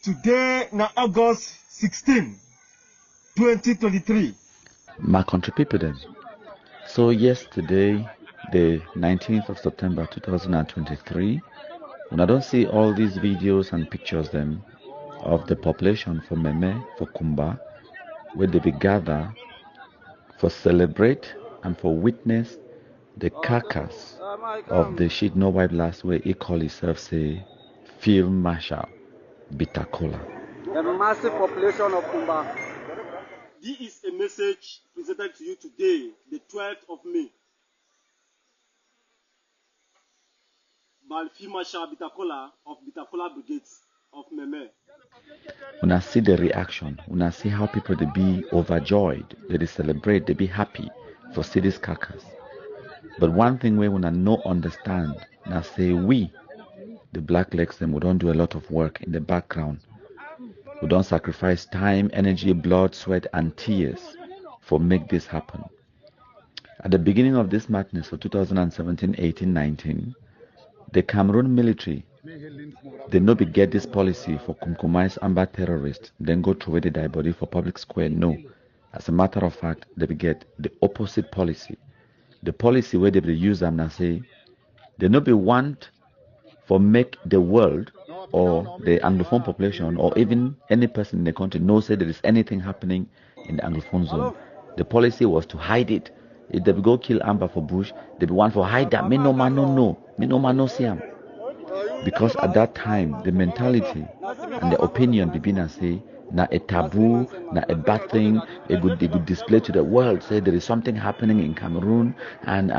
Today na August 16, 2023. My country people then. So yesterday, the 19th of September 2023, when I don't see all these videos and pictures them of the population for Meme, for Kumba, where they be gather for celebrate and for witness the carcass of the shit no wipe last way he call himself say Field Marshal Bitter Cola. The massive population of Kumba. This is a message presented to you today, the 12th of May, by Field Marshal Bitter Cola of Bitter Cola Brigades of Meme. When I see the reaction, when I see how people they be overjoyed, they celebrate, they be happy for see this carcass. But one thing we when I no understand, and I say we, the BlackLegs, them we don't do a lot of work in the background. We don't sacrifice time, energy, blood, sweat, and tears for make this happen. At the beginning of this madness for 2017, 18, 19, the Cameroon military, they no be get this policy for compromise amber terrorists, then go through the dead body for public square. No. As a matter of fact, they be get the opposite policy. The policy where they be use them and say, they no be want for make the world or the Anglophone population or even any person in the country know say there is anything happening in the Anglophone zone. The policy was to hide it. If they go kill Amber for Bush, they be one for hide that. Me no man no know. Me no man no see him. Because at that time, the mentality and the opinion begin to say, na a taboo, na a bad thing, they could display to the world, say there is something happening in Cameroon, and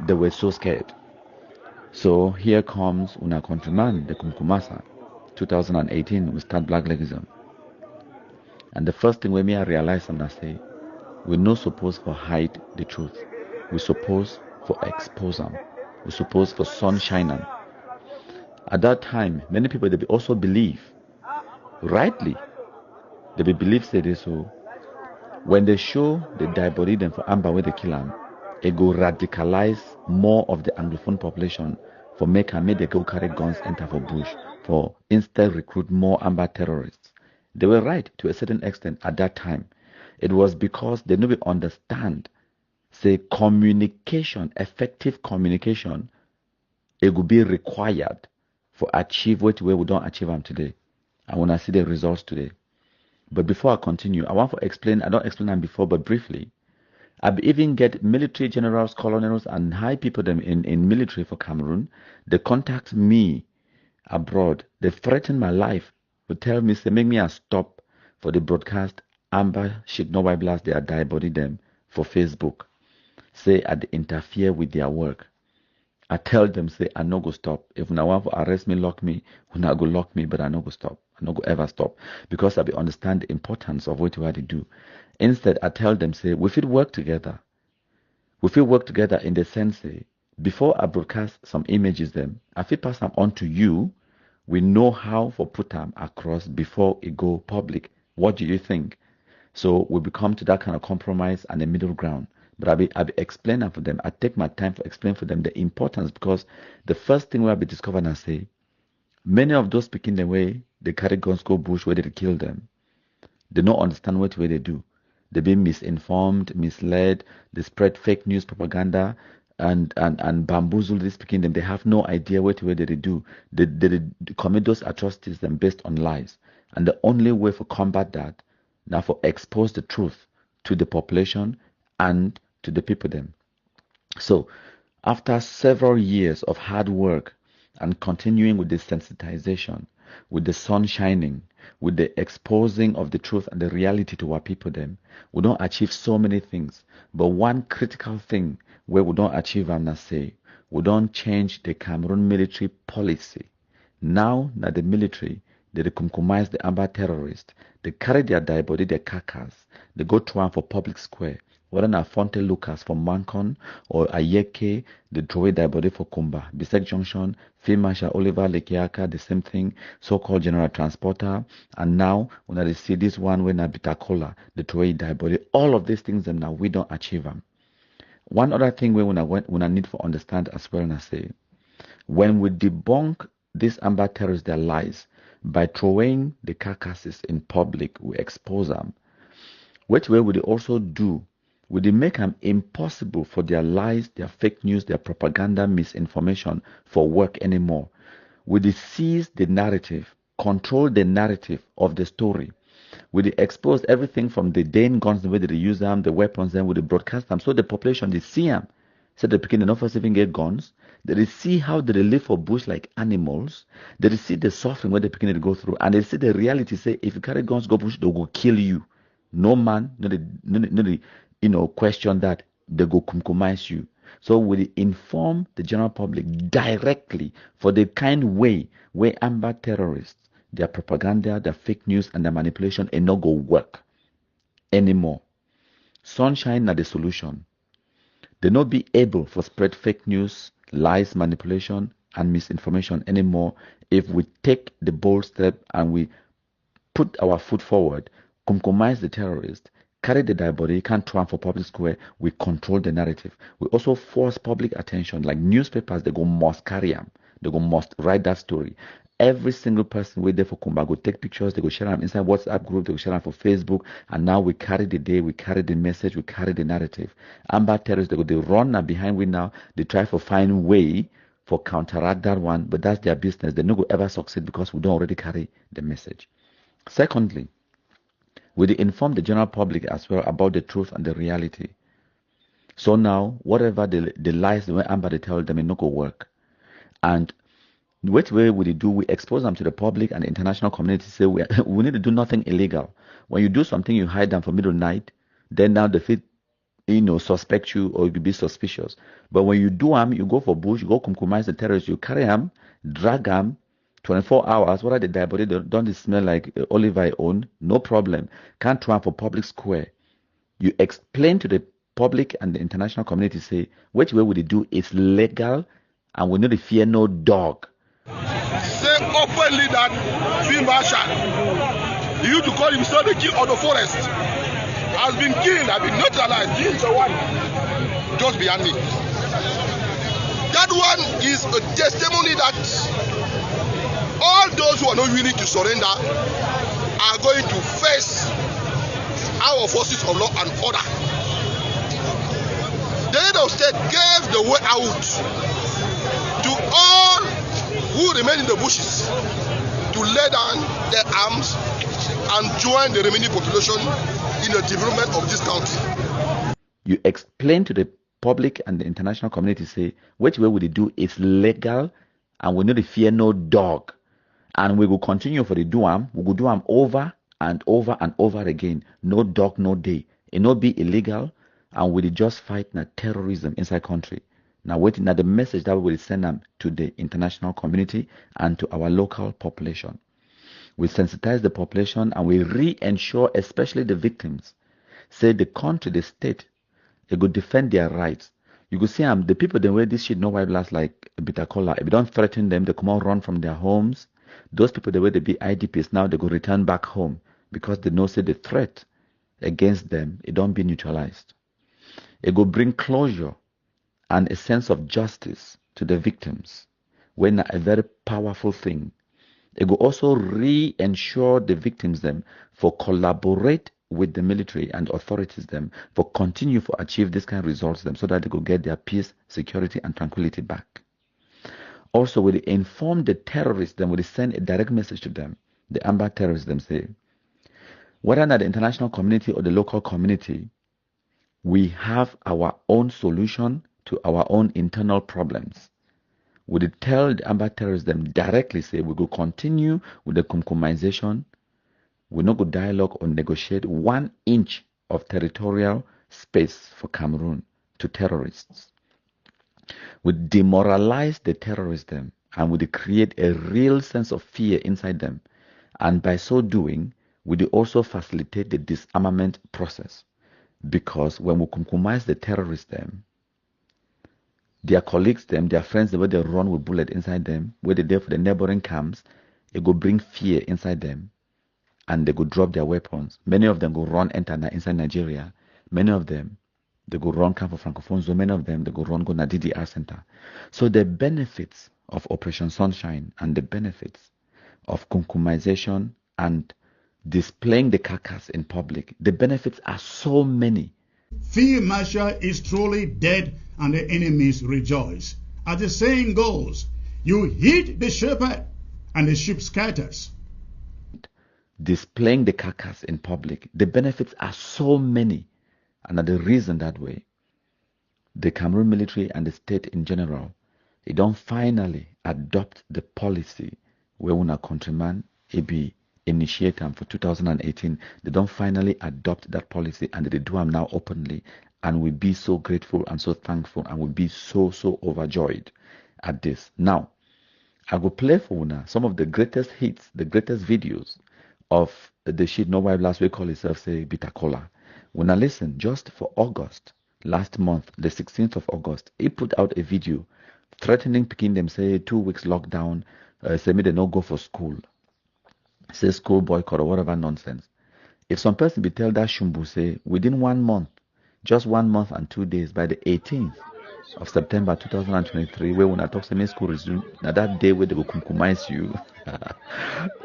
they were so scared. So here comes una countryman, the Kumkumasa, 2018, we start BlackLegism. And the first thing we may realize and I say, we're not supposed to hide the truth. We're supposed to expose them. We're supposed for sunshine them. At that time, many people they also believe, rightly, they believe say this so. When they show the dead body them for Amber where they kill them, it go radicalize more of the Anglophone population for make they go carry guns enter for bush, for instead recruit more Amber terrorists. They were right to a certain extent at that time. It was because they never understand, say communication, effective communication, it would be required for achieve what we don't achieve them today. And when I see the results today. But before I continue, I want to explain, I don't explain them before, but briefly. I even get military generals, colonels, and high people them in military for Cameroon. They contact me abroad. They threaten my life. They tell me, say, make me a stop for the broadcast. Amber shit no white blast, they are die body them for Facebook. Say, I interfere with their work. I tell them, say, I no go stop. If una want to arrest me, lock me, una go lock me, but I no go stop. I no go ever stop. Because I be understand the importance of what they do. Instead, I tell them, say, we should work together. We should work together in the sense, say, before I broadcast some images them, I should pass them on to you. We know how to put them across before it go public. What do you think? So we become to that kind of compromise and a middle ground. But I be explaining for them. I take my time to explain for them the importance, because the first thing we be discovering and say, many of those speaking the way they carry guns go bush where they kill them, they don't understand what way they do. They be misinformed, misled, they spread fake news propaganda and bamboozle this speaking them. They have no idea what way they do. They commit those atrocities them based on lies. And the only way to combat that, now for expose the truth to the population and to the people them. So after several years of hard work and continuing with the sensitization, with the sun shining, with the exposing of the truth and the reality to our people them, we don't achieve so many things. But one critical thing where we don't achieve, I'm not say, we don't change the Cameroon military policy. Now that the military, they compromise the Amber terrorists, they carry their dead body, their carcass, they go to one for public square. Whether na Fonte Lucas for Mancon or Ayeke, they throw their body for Kumba. Bisek Junction, Field Marshal Oliver Lekiaka, the same thing, so-called General Transporter. And now, when I see this one, when I Bitter Cola, they throw their body. All of these things, now we don't achieve them. One other thing when I need to understand as well, and I say, when we debunk these Amber terrorists, their lies, By throwing the carcasses in public, we expose them. Which way would they also do? Would they make them impossible for their lies, their fake news, their propaganda, misinformation for work anymore? Would they seize the narrative, control the narrative of the story? Would they expose everything from the Dane guns, the way that they use them, the weapons, then would they broadcast them? So the population, they see them. So the Pekin enough of even get guns. They see how they live for bush like animals. They see the suffering where the Pekin go through. And they see the reality, say, if you carry guns, go bush, they'll go kill you. No man, no, question that. They go compromise you. So we inform the general public directly for the kind way where amber terrorists, their propaganda, their fake news, and their manipulation and not go work anymore. Sunshine are the solution. They not be able for spread fake news, lies, manipulation, and misinformation anymore if we take the bold step and we put our foot forward, compromise the terrorist, carry the dead body, can't try for public square, we control the narrative. We also force public attention, like newspapers, they go must carry them. They go must write that story. Every single person wait there for Kumba go take pictures, they go share them inside WhatsApp group, they go share them for Facebook, and now we carry the day, we carry the message, we carry the narrative. Amber terrorists, they run now behind we now, they try to find way for counteract that one, but that's their business. They no go ever succeed because we don't already carry the message. Secondly, we inform the general public as well about the truth and the reality. So now, whatever the lies the way Amber they tell them, it no go work. And which way would it do? We expose them to the public and the international community. Say we need to do nothing illegal. When you do something, you hide them for middle night. Then now the fit, suspect you or you be suspicious. But when you do them, you go for bush, you go compromise the terrorists, you carry them, drag them. 24 hours, what are the dead body? Don't they smell like olive oil? No problem. Can't try for public square. You explain to the public and the international community, say, which way would it do? It's legal and we need to fear no dog. Say openly that Field Marshal, he used to call himself the king of the forest, has been killed, has been neutralized. He is the one just behind me. That one is a testimony that all those who are not willing to surrender are going to face our forces of law and order. The head of state gave the way out to all who remain in the bushes to lay down their arms and join the remaining population in the development of this country. You explain to the public and the international community, say, which way would it do? It's legal and we need to fear no dog. And we will continue for the do-am. We will do them over and over and over again. No dog, no day. It not be illegal and we will just fight terrorism inside country. Now waiting at the message that we will send them to the international community and to our local population. We sensitize the population and we re-ensure, especially the victims. Say the country, the state, they go defend their rights. You could see the people they wear this shit no white blast like Bitter Cola. If you don't threaten them, they come out run from their homes. Those people the way they be IDPs now, they go return back home because they know say the threat against them, it don't be neutralized. It go bring closure and a sense of justice to the victims when a very powerful thing. It will also re-ensure the victims them for collaborate with the military and authorities them for continue for achieve this kind of results them so that they could get their peace, security and tranquility back. Also, will inform the terrorists them, will send a direct message to them, the amber terrorists them say, whether not the international community or the local community, we have our own solution to our own internal problems. We tell the amber terrorists them directly say we will continue with the compromisation. We not go dialogue or negotiate 1 inch of territorial space for Cameroon to terrorists. We demoralize the terrorists them and we create a real sense of fear inside them. And by so doing, we also facilitate the disarmament process. Because when we compromise the terrorists them, their colleagues them, their friends, the way they run with bullets inside them, where they there for the neighboring camps, it go bring fear inside them. And they go drop their weapons. Many of them go run enter inside Nigeria. Many of them, they go run camp for Francophone zone. Many of them, they go run go na DDR center. So the benefits of Operation Sunshine and the benefits of kunkumization and displaying the carcass in public. The benefits are so many. Field marshal is truly dead and the enemies rejoice. As the saying goes, you hit the shepherd and the sheep scatters. Displaying the carcass in public. The benefits are so many. And the reason that way, the Cameroon military and the state in general, they don't finally adopt the policy where una countryman be initiate them for 2018. They don't finally adopt that policy and they do them now openly, and we be so grateful and so thankful and we be so overjoyed at this. Now, I will play for una some of the greatest hits, the greatest videos of the shit no wife last week call itself say Bitter Cola. When I listen, just for August, last month, the 16th of August, he put out a video threatening picking them, say 2 weeks lockdown, say me they no go for school, say school boycott or whatever nonsense. If some person be tell that Shumbu say within 1 month, just 1 month and 2 days, by the 18th of September 2023, where when I talk to school resume, now that day where they will kumkumize you,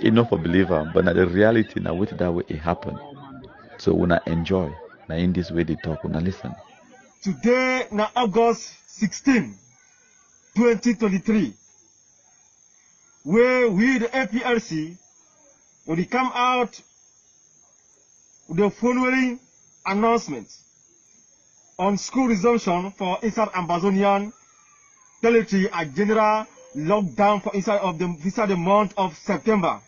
enough for believer, but now the reality now with that way it happened. So when I enjoy, now in this way they talk, when I listen. Today na August 16, 2023, where we the APRC when we come out with the following announcements on school resumption for inside Amazonian territory, a general lockdown for inside the month of September.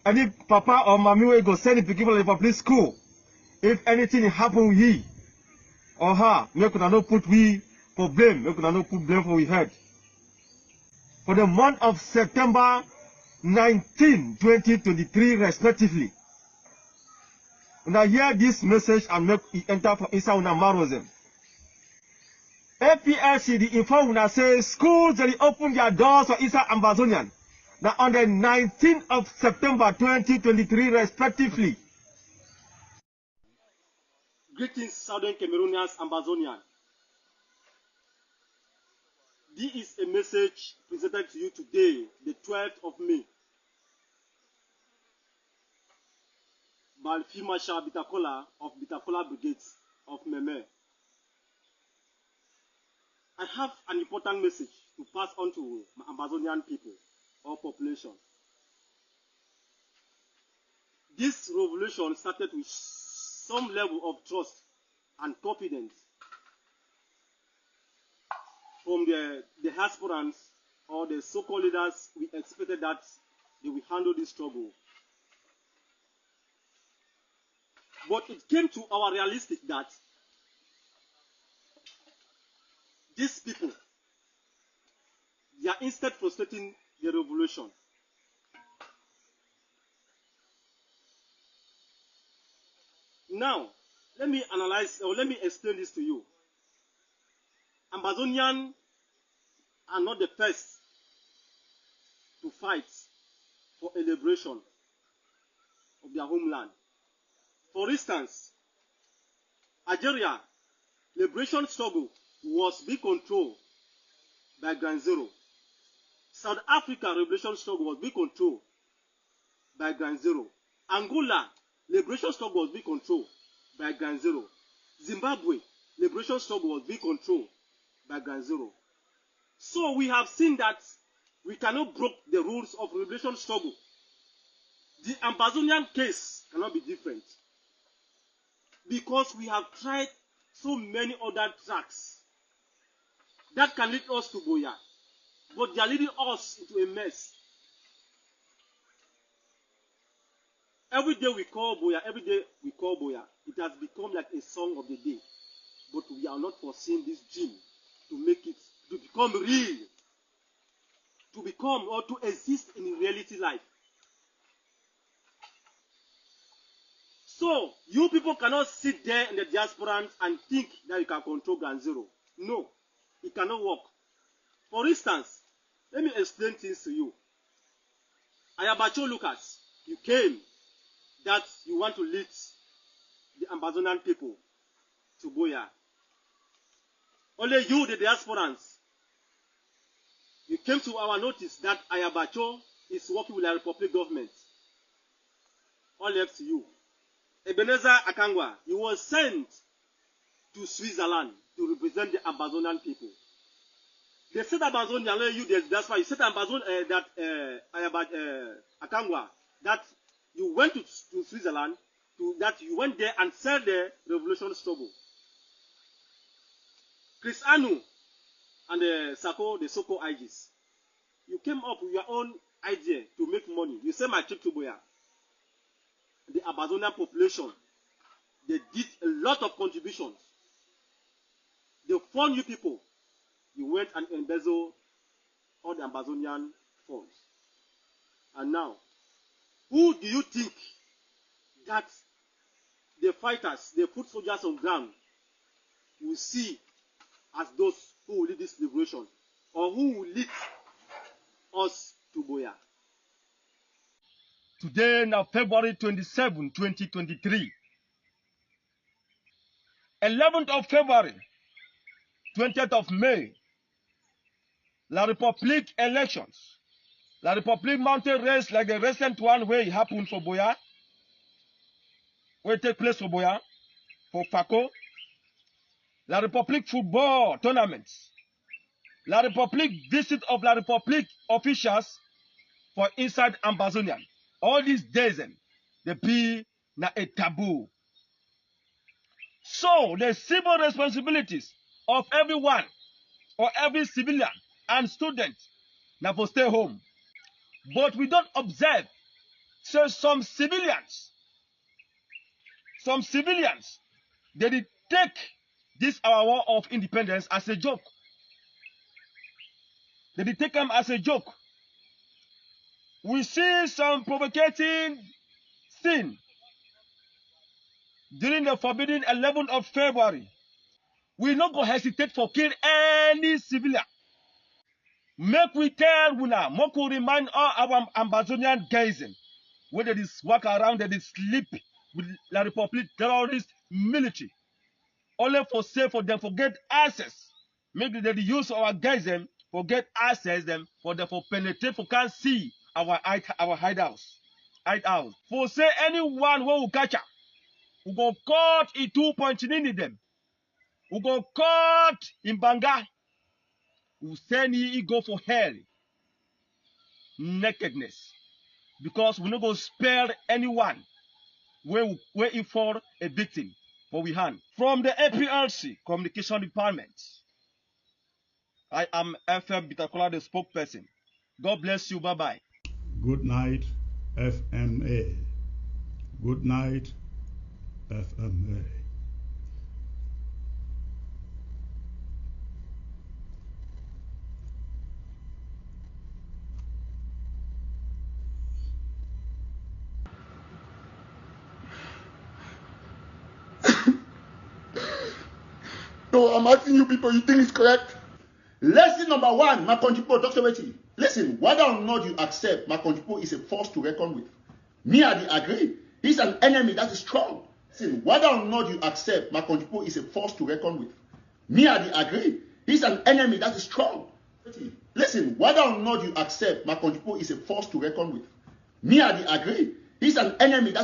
Any papa or mommy will go send the people to the public school. If anything happen with he or her, we could not put we for blame. We could not put blame for we head. For the month of September 19, 2023 respectively. When I hear this message and make it enter for inside una marosem. APRC the inform when I say schools they open their doors for inside Amazonian. Now on the 19th of September 2023 respectively. Greetings, Southern Cameroonians, Amazonian. This is a message presented to you today, the 12th of May, by Field Marshal Bitter Cola of Bitter Cola Brigades of Meme. I have an important message to pass on to my Amazonian people or population. This revolution started with some level of trust and confidence from the aspirants or the so-called leaders. We expected that they will handle this struggle. But it came to our realistic that these people, they are instead frustrating the revolution. Now, let me analyze or let me explain this to you. Amazonians are not the first to fight for a liberation of their homeland. For instance, Algeria liberation struggle was being controlled by Ground Zero. South Africa liberation struggle was being controlled by Ground Zero. Angola liberation struggle was being controlled by Ground Zero. Zimbabwe liberation struggle was being controlled by Ground Zero. So we have seen that we cannot break the rules of liberation struggle. The Amazonian case cannot be different, because we have tried so many other tracks that can lead us to Boya, but they are leading us into a mess. Every day we call Boya, every day we call Boya. It has become like a song of the day, but we are not foreseeing this dream to make it, to become real, to become or to exist in reality life. So, you people cannot sit there in the diaspora and think that you can control Ground Zero. No, it cannot work. For instance, let me explain things to you. Ayabacho Lucas, you came that you want to lead the Amazonian people to Boya. Only you, the diasporans, you came to our notice that Ayabacho is working with the Republic government. All left to you. Ebenezer Akangwa, he was sent to Switzerland to represent the Amazonian people. They said Amazonian, that's why you said Akangwa, that you went to Switzerland, that you went there and said the revolution struggle. Chris Anu and Sako, the Soko Aegis, you came up with your own idea to make money. You said my trip to Boya. The Amazonian population, they did a lot of contributions. They fund you people. You went and embezzled all the Amazonian funds. And now, who do you think that the fighters, the foot soldiers on ground, will see as those who will lead this liberation, or who will lead us to Boya? Today, now February 27, 2023. 11th of February, 20th of May, La République elections. La République mountain race like the recent one where it happened for Boya, where it take place for Boya, for Fako. La République football tournaments. La République visit of La République officials for inside Amazonian. All these days, they be na a taboo. So the civil responsibilities of everyone or every civilian and student now for stay home. But we don't observe. So some civilians, they did take this our war of independence as a joke. They did take them as a joke. We see some provocating sin during the forbidden 11th of February. We not go hesitate for kill any civilian. Make we tell Wuna, make we remind all our Amazonian guys where they walk around, they sleep with La République terrorist military. Only for say for them for get access. Make they use our guys for get access them for them for penetrate for can't see our hideouts. For say anyone who will catch up, we go caught in 2 points in them. We go caught in Banga. We send he go for hell. Nakedness. Because we not go spare anyone where he for a victim for we hand. From the APRC Communication Department, I am FM Bitter Cola, the spokesperson. God bless you. Bye-bye. Good night, FMA. Good night, FMA. No, I'm asking you people, you think it's correct? Lesson number one, my country people, Dr. Betty. Listen, whether or not you accept, my country people is a force to reckon with. Me, I agree. He's an enemy that is strong. Listen, whether or not you accept, my country people is a force to reckon with. Me, I agree. He's an enemy that is strong. Listen, whether or not you accept, my country people is a force to reckon with. Me, I agree. He's an enemy that